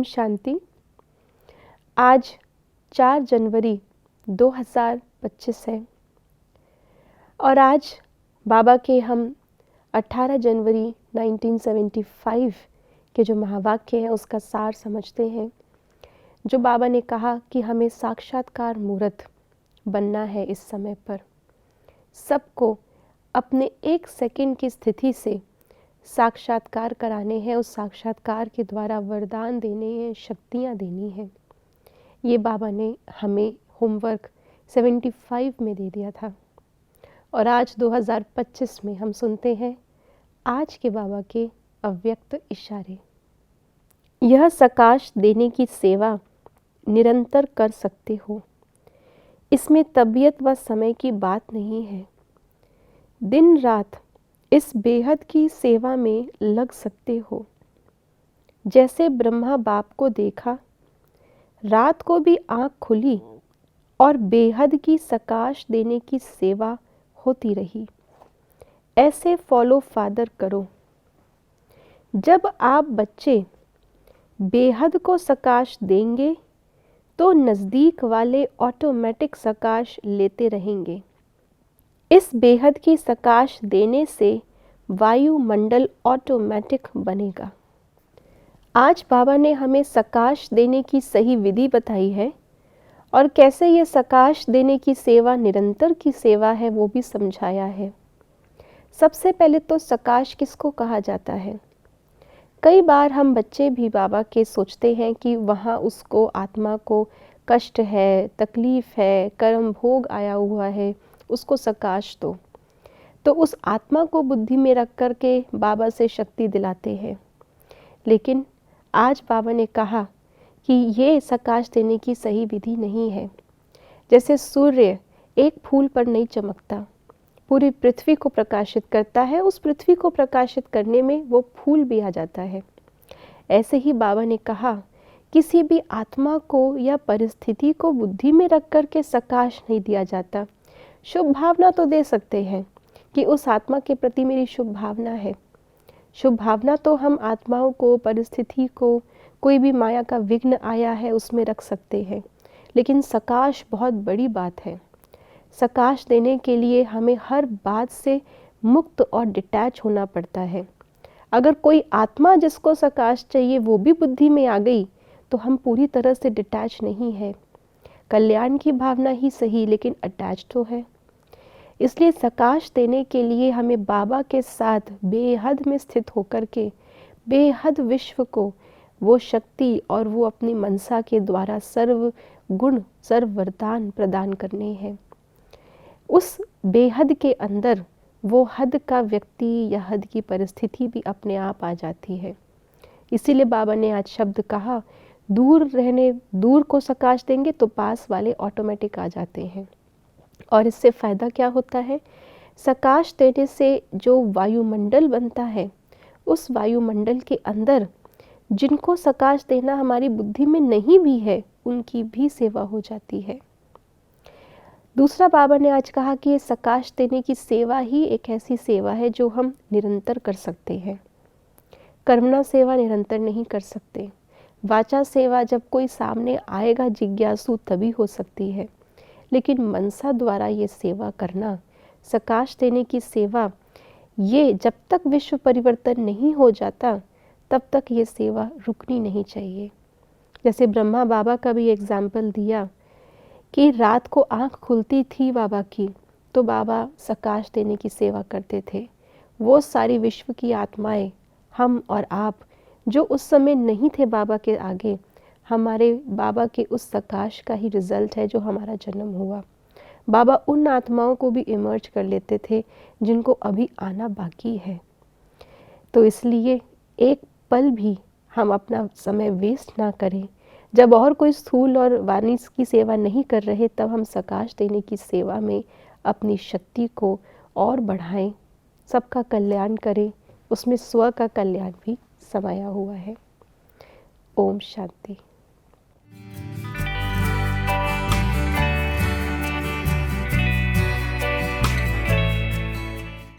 ओम शांति। आज 4 जनवरी 2025 है और आज बाबा के हम 18 जनवरी 1975 के जो महावाक्य हैं उसका सार समझते हैं। जो बाबा ने कहा कि हमें साक्षात्कार मूर्त बनना है। इस समय पर सबको अपने 1 सेकंड की स्थिति से साक्षात्कार कराने हैं। उस साक्षात्कार के द्वारा वरदान देने हैं, शक्तियाँ देनी हैं। ये बाबा ने हमें होमवर्क 75 में दे दिया था और आज 2025 में हम सुनते हैं आज के बाबा के अव्यक्त इशारे। यह सकाश देने की सेवा निरंतर कर सकते हो। इसमें तबीयत व समय की बात नहीं है। दिन रात इस बेहद की सेवा में लग सकते हो। जैसे ब्रह्मा बाप को देखा, रात को भी आँख खुली और बेहद की सकाश देने की सेवा होती रही। ऐसे फॉलो फादर करो। जब आप बच्चे बेहद को सकाश देंगे तो नज़दीक वाले ऑटोमेटिक सकाश लेते रहेंगे। इस बेहद की सकाश देने से वायुमंडल ऑटोमेटिक बनेगा। आज बाबा ने हमें सकाश देने की सही विधि बताई है और कैसे ये सकाश देने की सेवा निरंतर की सेवा है वो भी समझाया है। सबसे पहले तो सकाश किसको कहा जाता है? कई बार हम बच्चे भी बाबा के सोचते हैं कि वहाँ उसको आत्मा को कष्ट है, तकलीफ़ है, कर्म भोग आया हुआ है, उसको सकाश दो। तो उस आत्मा को बुद्धि में रख कर के बाबा से शक्ति दिलाते हैं। लेकिन आज बाबा ने कहा कि ये सकाश देने की सही विधि नहीं है। जैसे सूर्य एक फूल पर नहीं चमकता, पूरी पृथ्वी को प्रकाशित करता है, उस पृथ्वी को प्रकाशित करने में वो फूल भी आ जाता है। ऐसे ही बाबा ने कहा किसी भी आत्मा को या परिस्थिति को बुद्धि में रख कर के सकाश नहीं दिया जाता। शुभ भावना तो दे सकते हैं कि उस आत्मा के प्रति मेरी शुभ भावना है। शुभ भावना तो हम आत्माओं को, परिस्थिति को, कोई भी माया का विघ्न आया है उसमें रख सकते हैं। लेकिन सकाश बहुत बड़ी बात है। सकाश देने के लिए हमें हर बात से मुक्त और डिटैच होना पड़ता है। अगर कोई आत्मा जिसको सकाश चाहिए वो भी बुद्धि में आ गई तो हम पूरी तरह से डिटैच नहीं है। कल्याण की भावना ही सही लेकिन अटैच तो है। इसलिए सकाश देने के लिए हमें बाबा के साथ बेहद में स्थित होकर के बेहद विश्व को वो शक्ति और वो अपनी मनसा के द्वारा सर्व गुण, सर्व वरदान प्रदान करने हैं। उस बेहद के अंदर वो हद का व्यक्ति या हद की परिस्थिति भी अपने आप आ जाती है। इसीलिए बाबा ने आज शब्द कहा, दूर को सकाश देंगे तो पास वाले ऑटोमेटिक आ जाते हैं। और इससे फ़ायदा क्या होता है? सकाश देने से जो वायुमंडल बनता है, उस वायुमंडल के अंदर जिनको सकाश देना हमारी बुद्धि में नहीं भी है, उनकी भी सेवा हो जाती है। दूसरा बाबा ने आज कहा कि ये सकाश देने की सेवा ही एक ऐसी सेवा है जो हम निरंतर कर सकते हैं। कर्मणा सेवा निरंतर नहीं कर सकते। वाचा सेवा जब कोई सामने आएगा जिज्ञासु तभी हो सकती है। लेकिन मनसा द्वारा ये सेवा करना, सकाश देने की सेवा, ये जब तक विश्व परिवर्तन नहीं हो जाता तब तक ये सेवा रुकनी नहीं चाहिए। जैसे ब्रह्मा बाबा का भी एग्जाम्पल दिया कि रात को आँख खुलती थी बाबा की तो बाबा सकाश देने की सेवा करते थे। वो सारी विश्व की आत्माएं, हम और आप जो उस समय नहीं थे बाबा के आगे, हमारे बाबा के उस सकाश का ही रिज़ल्ट है जो हमारा जन्म हुआ। बाबा उन आत्माओं को भी इमर्ज कर लेते थे जिनको अभी आना बाकी है। तो इसलिए एक पल भी हम अपना समय वेस्ट ना करें। जब और कोई स्थूल और वाणी की सेवा नहीं कर रहे तब हम सकाश देने की सेवा में अपनी शक्ति को और बढ़ाएं, सबका कल्याण करें। उसमें स्व का कल्याण भी समाया हुआ है। ओम शांति।